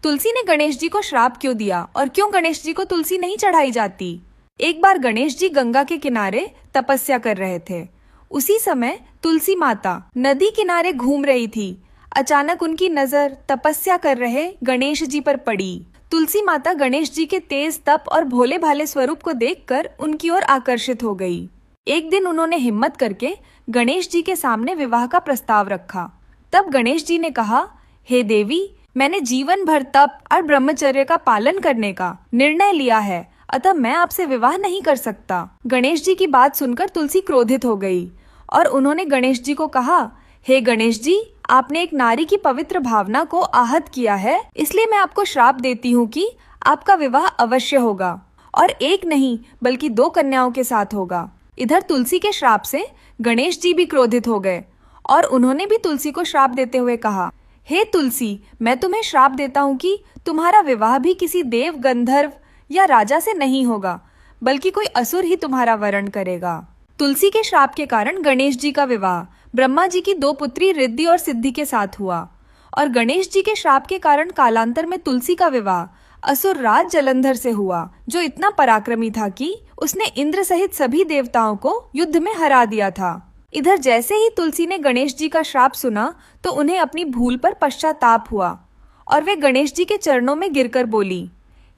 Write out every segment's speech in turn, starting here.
तुलसी ने गणेश जी को श्राप क्यों दिया और क्यों गणेश जी को तुलसी नहीं चढ़ाई जाती। एक बार गणेश जी गंगा के किनारे तपस्या कर रहे थे। उसी समय तुलसी माता नदी किनारे घूम रही थी। अचानक उनकी नजर तपस्या कर रहे गणेश जी पर पड़ी। तुलसी माता गणेश जी के तेज तप और भोले भाले स्वरूप को देखकर उनकी ओर आकर्षित हो गई। एक दिन उन्होंने हिम्मत करके गणेश जी के सामने विवाह का प्रस्ताव रखा। तब गणेश जी ने कहा, हे देवी, मैंने जीवन भर तप और ब्रह्मचर्य का पालन करने का निर्णय लिया है, अतः मैं आपसे विवाह नहीं कर सकता। गणेश जी की बात सुनकर तुलसी क्रोधित हो गई और उन्होंने गणेश जी को कहा, हे गणेश जी, आपने एक नारी की पवित्र भावना को आहत किया है, इसलिए मैं आपको श्राप देती हूँ कि आपका विवाह अवश्य होगा और एक नहीं बल्कि 2 कन्याओं के साथ होगा। इधर तुलसी के श्राप से गणेश जी भी क्रोधित हो गए और उन्होंने भी तुलसी को श्राप देते हुए कहा, हे तुलसी, मैं तुम्हें श्राप देता हूँ कि तुम्हारा विवाह भी किसी देव, गंधर्व या राजा से नहीं होगा, बल्कि कोई असुर ही तुम्हारा वरण करेगा। तुलसी के श्राप के कारण गणेश जी का विवाह ब्रह्मा जी की 2 पुत्री रिद्धि और सिद्धि के साथ हुआ और गणेश जी के श्राप के कारण कालांतर में तुलसी का विवाह असुर राज जलंधर से हुआ, जो इतना पराक्रमी था कि उसने इंद्र सहित सभी देवताओं को युद्ध में हरा दिया था। इधर जैसे ही तुलसी ने गणेश जी का श्राप सुना तो उन्हें अपनी भूल पर पश्चाताप हुआ और वे गणेश जी के चरणों में गिरकर बोली,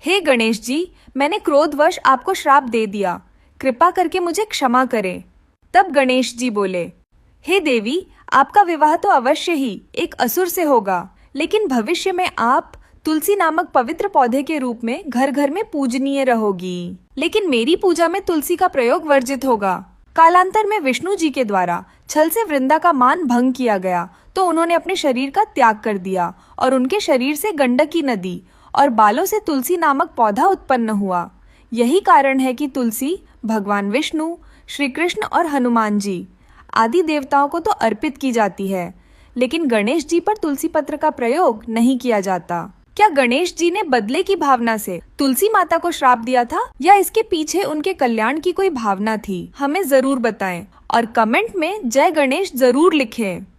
हे गणेश जी, मैंने क्रोधवश आपको श्राप दे दिया, कृपा करके मुझे क्षमा करें। तब गणेश जी बोले, हे देवी, आपका विवाह तो अवश्य ही एक असुर से होगा, लेकिन भविष्य में आप तुलसी नामक पवित्र पौधे के रूप में घर घर में पूजनीय रहोगी। लेकिन मेरी पूजा में तुलसी का प्रयोग वर्जित होगा। कालांतर में विष्णु जी के द्वारा छल से वृंदा का मान भंग किया गया तो उन्होंने अपने शरीर का त्याग कर दिया और उनके शरीर से गंडकी नदी और बालों से तुलसी नामक पौधा उत्पन्न हुआ। यही कारण है कि तुलसी भगवान विष्णु, श्री कृष्ण और हनुमान जी आदि देवताओं को तो अर्पित की जाती है, लेकिन गणेश जी पर तुलसी पत्र का प्रयोग नहीं किया जाता। क्या गणेश जी ने बदले की भावना से तुलसी माता को श्राप दिया था या इसके पीछे उनके कल्याण की कोई भावना थी? हमें जरूर बताएं और कमेंट में जय गणेश जरूर लिखें।